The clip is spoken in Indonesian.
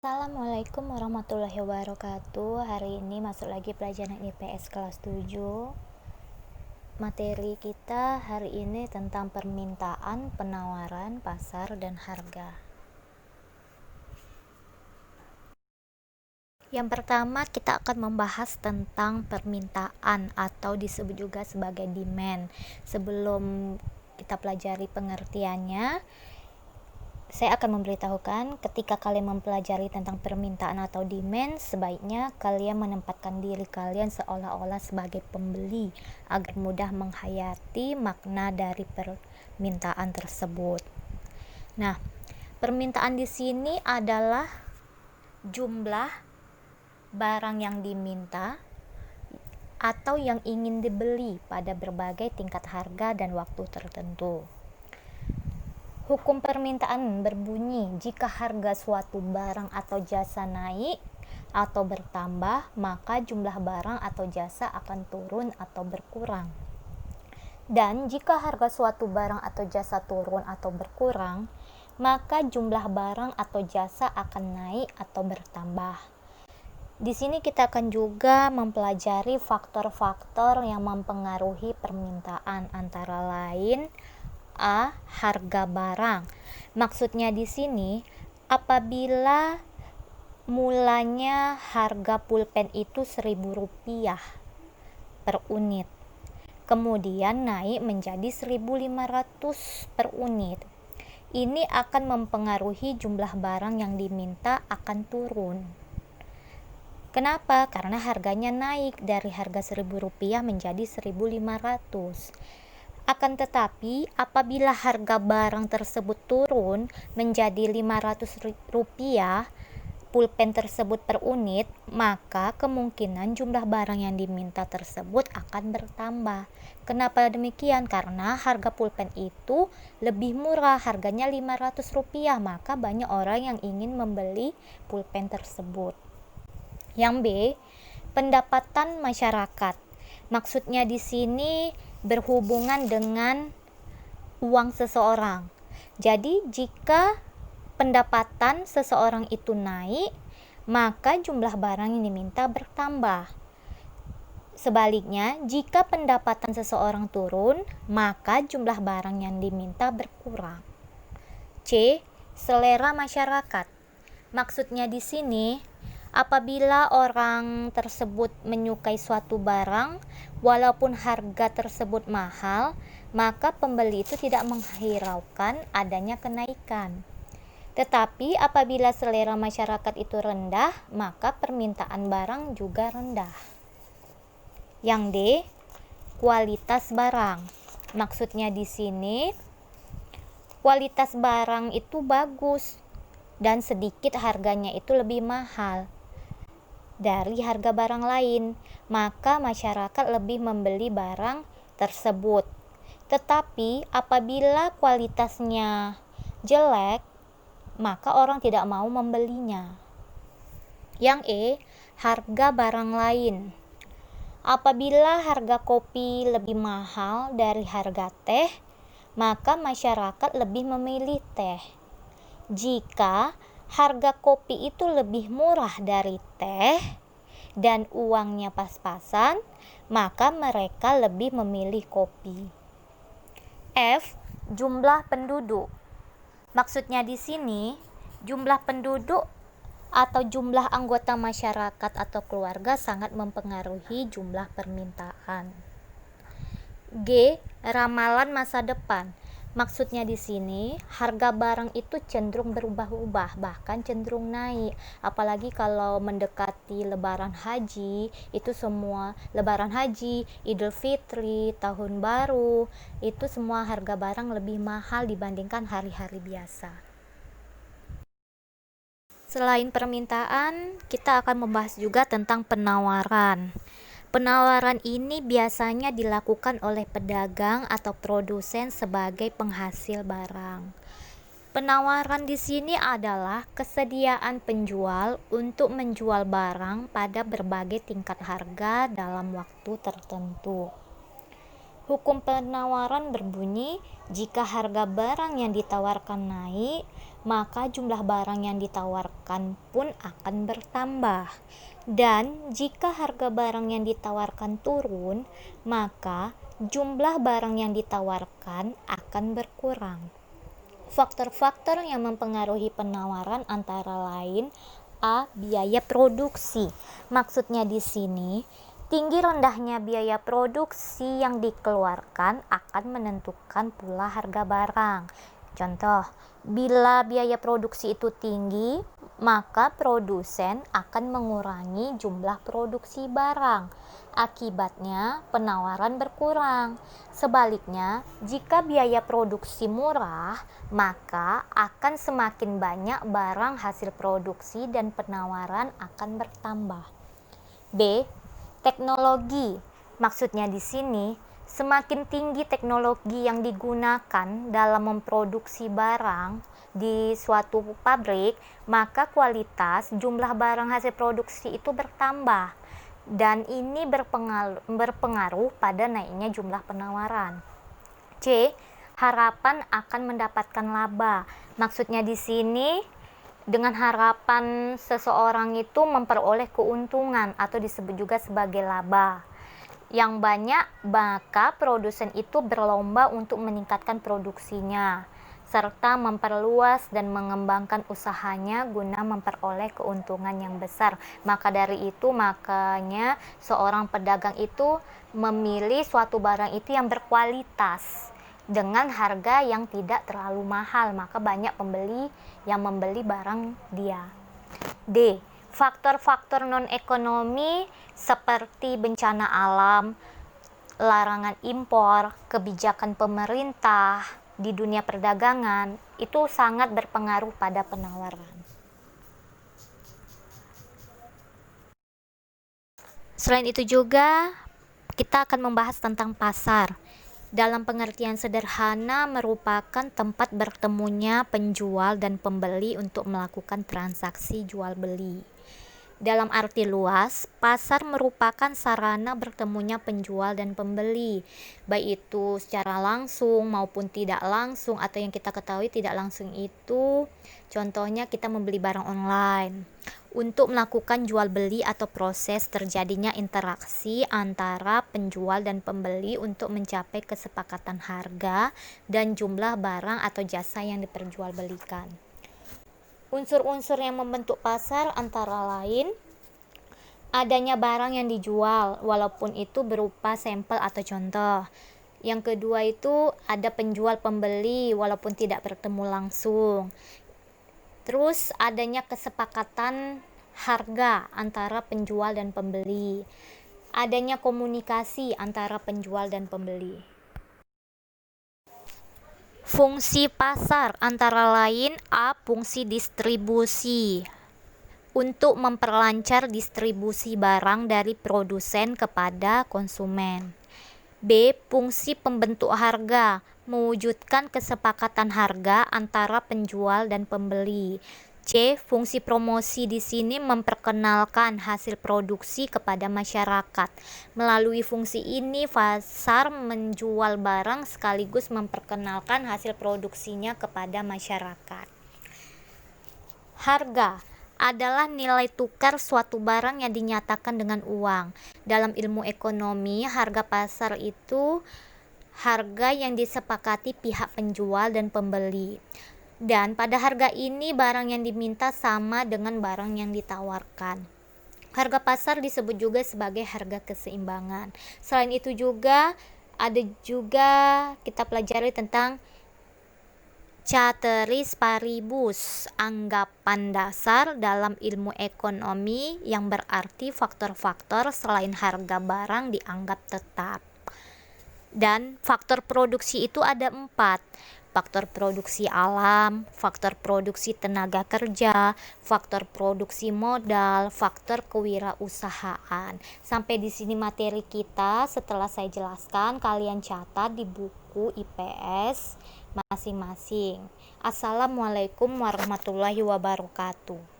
Assalamualaikum warahmatullahi wabarakatuh. Hari ini masuk lagi pelajaran IPS kelas 7. Materi kita hari ini tentang permintaan, penawaran, pasar, dan harga. Yang pertama, kita akan membahas tentang permintaan atau disebut juga sebagai demand. Sebelum kita pelajari pengertiannya, saya akan memberitahukan ketika kalian mempelajari tentang permintaan atau demand, sebaiknya kalian menempatkan diri kalian seolah-olah sebagai pembeli agar mudah menghayati makna dari permintaan tersebut. Nah, permintaan di sini adalah jumlah barang yang diminta atau yang ingin dibeli pada berbagai tingkat harga dan waktu tertentu. Hukum permintaan berbunyi, jika harga suatu barang atau jasa naik atau bertambah, maka jumlah barang atau jasa akan turun atau berkurang. Dan jika harga suatu barang atau jasa turun atau berkurang, maka jumlah barang atau jasa akan naik atau bertambah. Di sini kita akan juga mempelajari faktor-faktor yang mempengaruhi permintaan, antara lain A. Harga barang. Maksudnya di sini, apabila mulanya harga pulpen itu Rp1.000 per unit, kemudian naik menjadi 1.500 per unit, ini akan mempengaruhi jumlah barang yang diminta akan turun. Kenapa? Karena harganya naik dari harga Rp1.000 menjadi 1.500. Akan tetapi, apabila harga barang tersebut turun menjadi Rp500 pulpen tersebut per unit, maka kemungkinan jumlah barang yang diminta tersebut akan bertambah. Kenapa demikian? Karena harga pulpen itu lebih murah, harganya Rp500, maka banyak orang yang ingin membeli pulpen tersebut. Yang B, pendapatan masyarakat. Maksudnya di sini berhubungan dengan uang seseorang. Jadi jika pendapatan seseorang itu naik, maka jumlah barang yang diminta bertambah. Sebaliknya, jika pendapatan seseorang turun, maka jumlah barang yang diminta berkurang. C. Selera masyarakat. Maksudnya di sini, apabila orang tersebut menyukai suatu barang, walaupun harga tersebut mahal, maka pembeli itu tidak menghiraukan adanya kenaikan. Tetapi apabila selera masyarakat itu rendah, maka permintaan barang juga rendah. Yang D, kualitas barang. Maksudnya di sini, kualitas barang itu bagus dan sedikit harganya itu lebih mahal dari harga barang lain, maka masyarakat lebih membeli barang tersebut. Tetapi apabila kualitasnya jelek, maka orang tidak mau membelinya. Yang E, harga barang lain. Apabila harga kopi lebih mahal dari harga teh, maka masyarakat lebih memilih teh. Jika harga kopi itu lebih murah dari teh dan uangnya pas-pasan, maka mereka lebih memilih kopi. F. Jumlah penduduk. Maksudnya di sini, jumlah penduduk atau jumlah anggota masyarakat atau keluarga sangat mempengaruhi jumlah permintaan. G. Ramalan masa depan. Maksudnya di sini, harga barang itu cenderung berubah-ubah, bahkan cenderung naik. Apalagi kalau mendekati Lebaran Haji, itu semua Lebaran Haji, Idul Fitri, Tahun Baru, itu semua harga barang lebih mahal dibandingkan hari-hari biasa. Selain permintaan, kita akan membahas juga tentang penawaran. Penawaran ini biasanya dilakukan oleh pedagang atau produsen sebagai penghasil barang. Penawaran di sini adalah kesediaan penjual untuk menjual barang pada berbagai tingkat harga dalam waktu tertentu. Hukum penawaran berbunyi, jika harga barang yang ditawarkan naik, maka jumlah barang yang ditawarkan pun akan bertambah. Dan jika harga barang yang ditawarkan turun, maka jumlah barang yang ditawarkan akan berkurang. Faktor-faktor yang mempengaruhi penawaran antara lain A. Biaya produksi. Maksudnya di sini, tinggi rendahnya biaya produksi yang dikeluarkan akan menentukan pula harga barang. Contoh, bila biaya produksi itu tinggi, maka produsen akan mengurangi jumlah produksi barang. Akibatnya, penawaran berkurang. Sebaliknya, jika biaya produksi murah, maka akan semakin banyak barang hasil produksi dan penawaran akan bertambah. B. Teknologi. Maksudnya di sini, semakin tinggi teknologi yang digunakan dalam memproduksi barang di suatu pabrik, maka kualitas jumlah barang hasil produksi itu bertambah. Dan ini berpengaruh pada naiknya jumlah penawaran. C. Harapan akan mendapatkan laba. Maksudnya di sini, dengan harapan seseorang itu memperoleh keuntungan atau disebut juga sebagai laba yang banyak, maka produsen itu berlomba untuk meningkatkan produksinya serta memperluas dan mengembangkan usahanya guna memperoleh keuntungan yang besar. Maka dari itu, makanya seorang pedagang itu memilih suatu barang itu yang berkualitas dengan harga yang tidak terlalu mahal, maka banyak pembeli yang membeli barang dia. D. Faktor-faktor non-ekonomi seperti bencana alam, larangan impor, kebijakan pemerintah di dunia perdagangan itu sangat berpengaruh pada penawaran. Selain itu juga kita akan membahas tentang pasar. Dalam pengertian sederhana merupakan tempat bertemunya penjual dan pembeli untuk melakukan transaksi jual beli. Dalam arti luas, pasar merupakan sarana bertemunya penjual dan pembeli, baik itu secara langsung maupun tidak langsung, atau yang kita ketahui tidak langsung itu contohnya kita membeli barang online. Untuk melakukan jual beli atau proses terjadinya interaksi antara penjual dan pembeli untuk mencapai kesepakatan harga dan jumlah barang atau jasa yang diperjualbelikan. Unsur-unsur yang membentuk pasar antara lain adanya barang yang dijual walaupun itu berupa sampel atau contoh. Yang kedua itu ada penjual pembeli walaupun tidak bertemu langsung. Terus adanya kesepakatan harga antara penjual dan pembeli. Adanya komunikasi antara penjual dan pembeli. Fungsi pasar antara lain A. Fungsi distribusi untuk memperlancar distribusi barang dari produsen kepada konsumen. B. Fungsi pembentuk harga mewujudkan kesepakatan harga antara penjual dan pembeli. C. Fungsi promosi di sini memperkenalkan hasil produksi kepada masyarakat. Melalui fungsi ini, pasar menjual barang sekaligus memperkenalkan hasil produksinya kepada masyarakat. Harga adalah nilai tukar suatu barang yang dinyatakan dengan uang. Dalam ilmu ekonomi, harga pasar itu harga yang disepakati pihak penjual dan pembeli. Dan pada harga ini barang yang diminta sama dengan barang yang ditawarkan. Harga pasar disebut juga sebagai harga keseimbangan. Selain itu juga ada juga kita pelajari tentang ceteris paribus, anggapan dasar dalam ilmu ekonomi yang berarti faktor-faktor selain harga barang dianggap tetap. Dan faktor produksi itu ada 4. Faktor produksi alam, faktor produksi tenaga kerja, faktor produksi modal, faktor kewirausahaan. Sampai di sini materi kita. Setelah saya jelaskan, kalian catat di buku IPS masing-masing. Assalamualaikum warahmatullahi wabarakatuh.